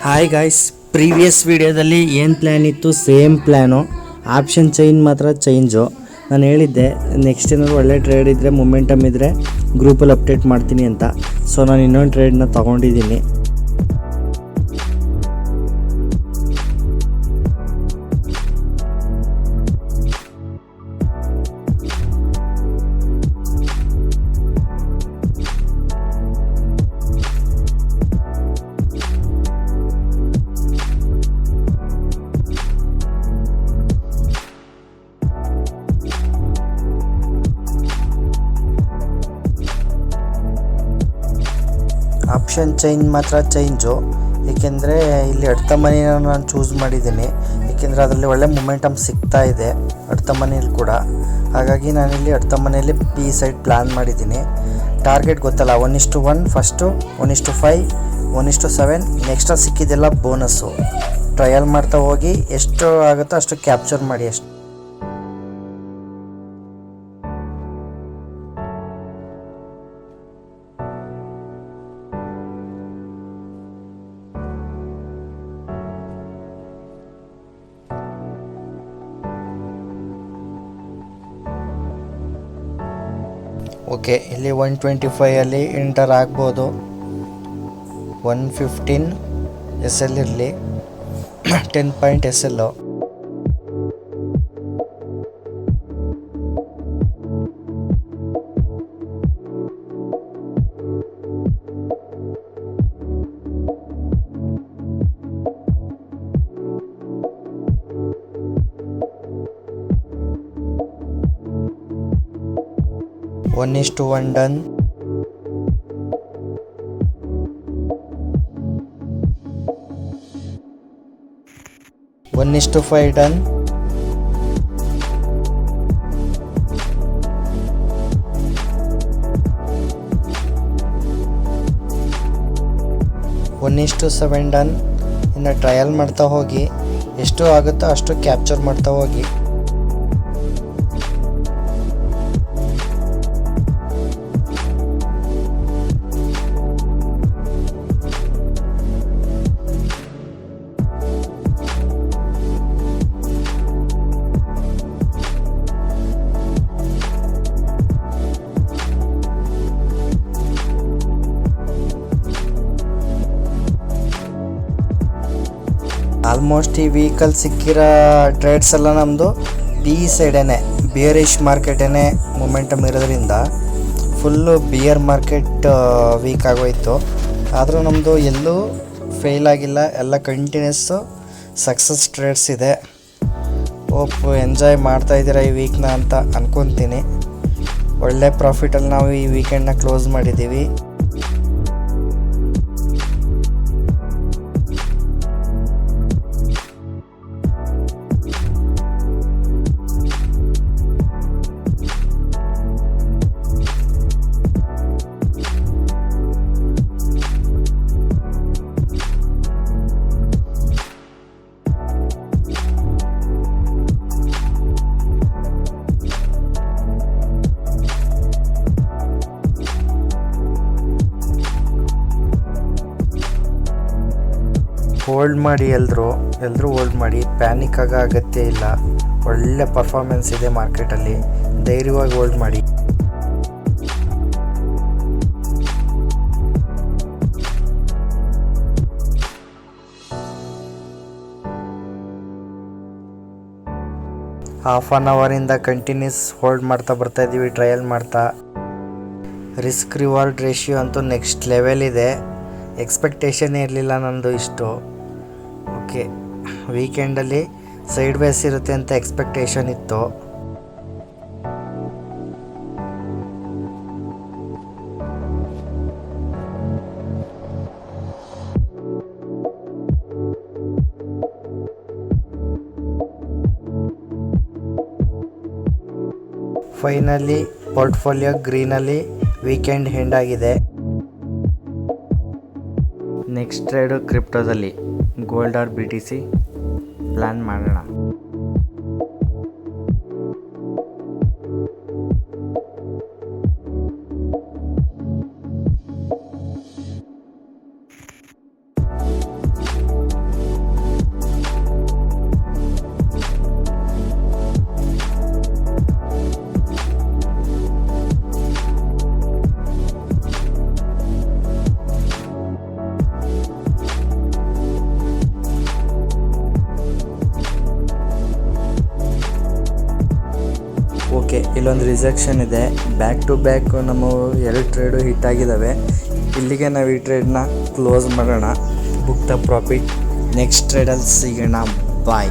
Hi guys, previous ವಿಡಿಯೋದಲ್ಲಿ ಏನು plan ಇತ್ತು ಸೇಮ್ ಪ್ಲ್ಯಾನು. ಆಪ್ಷನ್ ಚೈನ್ ಮಾತ್ರ ಚೇಂಜು. ನಾನು ಹೇಳಿದ್ದೆ ನೆಕ್ಸ್ಟ್ ಏನಾದ್ರು ಒಳ್ಳೆ ಟ್ರೇಡ್ ಇದ್ದರೆ ಮೊಮೆಂಟಮ್ ಇದ್ದರೆ ಗ್ರೂಪಲ್ಲಿ ಅಪ್ಡೇಟ್ ಮಾಡ್ತೀನಿ ಅಂತ. ಸೊ ನಾನು ಇನ್ನೊಂದು ಟ್ರೇಡ್ನ ತೊಗೊಂಡಿದ್ದೀನಿ. ಆಪ್ಷನ್ ಚೈನ್ ಮಾತ್ರ ಚೇಂಜು, ಏಕೆಂದರೆ ಇಲ್ಲಿ ಅಡ್ತ ಮನಿನ ನಾನು ಚೂಸ್ ಮಾಡಿದ್ದೀನಿ. ಏಕೆಂದರೆ ಅದರಲ್ಲಿ ಒಳ್ಳೆ ಮೊಮೆಂಟಮ್ ಸಿಗ್ತಾ ಇದೆ ಅಡ್ತ ಮನೇಲಿ ಕೂಡ. ಹಾಗಾಗಿ ನಾನಿಲ್ಲಿ ಅಡ್ತ ಮನೆಯಲ್ಲಿ ಪಿ ಸೈಡ್ ಪ್ಲ್ಯಾನ್ ಮಾಡಿದ್ದೀನಿ. ಟಾರ್ಗೆಟ್ ಗೊತ್ತಲ್ಲ, 1:1 ಫಸ್ಟು, 1:5, 1:7. ನೆಕ್ಸ್ಟ್ ಸಿಕ್ಕಿದ್ದೆಲ್ಲ ಬೋನಸ್ಸು. ಟ್ರಯಲ್ ಮಾಡ್ತಾ ಹೋಗಿ ಎಷ್ಟು ಆಗುತ್ತೋ ಅಷ್ಟು ಕ್ಯಾಪ್ಚರ್ ಮಾಡಿ ಅಷ್ಟು. ಓಕೆ, ಇಲ್ಲಿ 125 ಎಂಟರ್ ಆಗ್ಬೋದು. 115 SL ಇರಲಿ, 10 point SL. One is to 1 done. One is to 5 done. One is to 7 done. ಇನ್ನು ಟ್ರಯಲ್ ಮಾಡ್ತಾ ಹೋಗಿ ಎಷ್ಟು ಆಗುತ್ತೋ ಅಷ್ಟು ಕ್ಯಾಪ್ಚರ್ ಮಾಡ್ತಾ ಹೋಗಿ. ಆಲ್ಮೋಸ್ಟ್ ಈ ವೀಕಲ್ ಸಿಕ್ಕಿರೋ ಟ್ರೇಡ್ಸ್ ಎಲ್ಲ ನಮ್ಮದು ಬಿ ಸೈಡೇನೆ, ಬಿಯರಿಶ್ ಮಾರ್ಕೆಟೇನೆ ಮೊಮೆಂಟಮ್ ಇರೋದ್ರಿಂದ ಫುಲ್ಲು ಬಿಯರ್ ಮಾರ್ಕೆಟ್ ವೀಕ್ ಆಗೋಯ್ತು. ಆದರೂ ನಮ್ಮದು ಎಲ್ಲೂ ಫೇಲ್ ಆಗಿಲ್ಲ, ಎಲ್ಲ ಕಂಟಿನ್ಯೂಸ್ಸು ಸಕ್ಸಸ್ ಟ್ರೇಡ್ಸ್ ಇದೆ. ಹೋಪ್ ಎಂಜಾಯ್ ಮಾಡ್ತಾಯಿದ್ದೀರಾ ಈ ವೀಕ್ನ ಅಂತ ಅಂದ್ಕೊತೀನಿ. ಒಳ್ಳೆ ಪ್ರಾಫಿಟಲ್ಲಿ ನಾವು ಈ ವೀಕೆಂಡ್ನ ಕ್ಲೋಸ್ ಮಾಡಿದ್ದೀವಿ. ಹೋಲ್ಡ್ ಮಾಡಿ, ಎಲ್ಲರೂ ಹೋಲ್ಡ್ ಮಾಡಿ, ಪ್ಯಾನಿಕ್ ಆಗೋ ಅಗತ್ಯ ಇಲ್ಲ. ಒಳ್ಳೆ ಪರ್ಫಾರ್ಮೆನ್ಸ್ ಇದೆ ಮಾರ್ಕೆಟಲ್ಲಿ, ಧೈರ್ಯವಾಗಿ ಹೋಲ್ಡ್ ಮಾಡಿ. ಹಾಫ್ ಆನ್ ಅವರಿಂದ ಕಂಟಿನ್ಯೂಸ್ ಹೋಲ್ಡ್ ಮಾಡ್ತಾ ಬರ್ತಾಯಿದ್ದೀವಿ, ಟ್ರಯಲ್ ಮಾಡ್ತಾ. ರಿಸ್ಕ್ ರಿವಾರ್ಡ್ ರೇಷಿಯೋ ಅಂತೂ ನೆಕ್ಸ್ಟ್ ಲೆವೆಲ್ ಇದೆ. ಎಕ್ಸ್ಪೆಕ್ಟೇಷನ್ ಇರಲಿಲ್ಲ ನಂದು ಇಷ್ಟು. ಓಕೆ, ವೀಕೆಂಡಲ್ಲಿ ಸೈಡ್ ವೇಸ್ ಇರುತ್ತೆ ಅಂತ ಎಕ್ಸ್ಪೆಕ್ಟೇಷನ್ ಇತ್ತು. ಫೈನಲಿ ಪೋರ್ಟ್ಫೋಲಿಯೋ ಗ್ರೀನಲ್ಲಿ ವೀಕೆಂಡ್ ಎಂಡ್ ಆಗಿದೆ. ನೆಕ್ಸ್ಟ್ ಟ್ರೇಡು ಕ್ರಿಪ್ಟೋದಲ್ಲಿ ಗೋಲ್ಡ್ ಆರ್ BTC ಪ್ಲ್ಯಾನ್ ಮಾಡೋಣ. ಇಲ್ಲೊಂದು ರಿಜೆಕ್ಷನ್ ಇದೆ. ಬ್ಯಾಕ್ ಟು ಬ್ಯಾಕ್ ನಮ್ಮ 2 ಟ್ರೇಡು ಹಿಟ್ ಆಗಿದ್ದಾವೆ. ಇಲ್ಲಿಗೆ ನಾವು ಈ ಟ್ರೇಡ್ನ ಕ್ಲೋಸ್ ಮಾಡೋಣ. Book the profit. ನೆಕ್ಸ್ಟ್ ಟ್ರೇಡಲ್ಲಿ ಸಿಗೋಣ. ಬಾಯ್.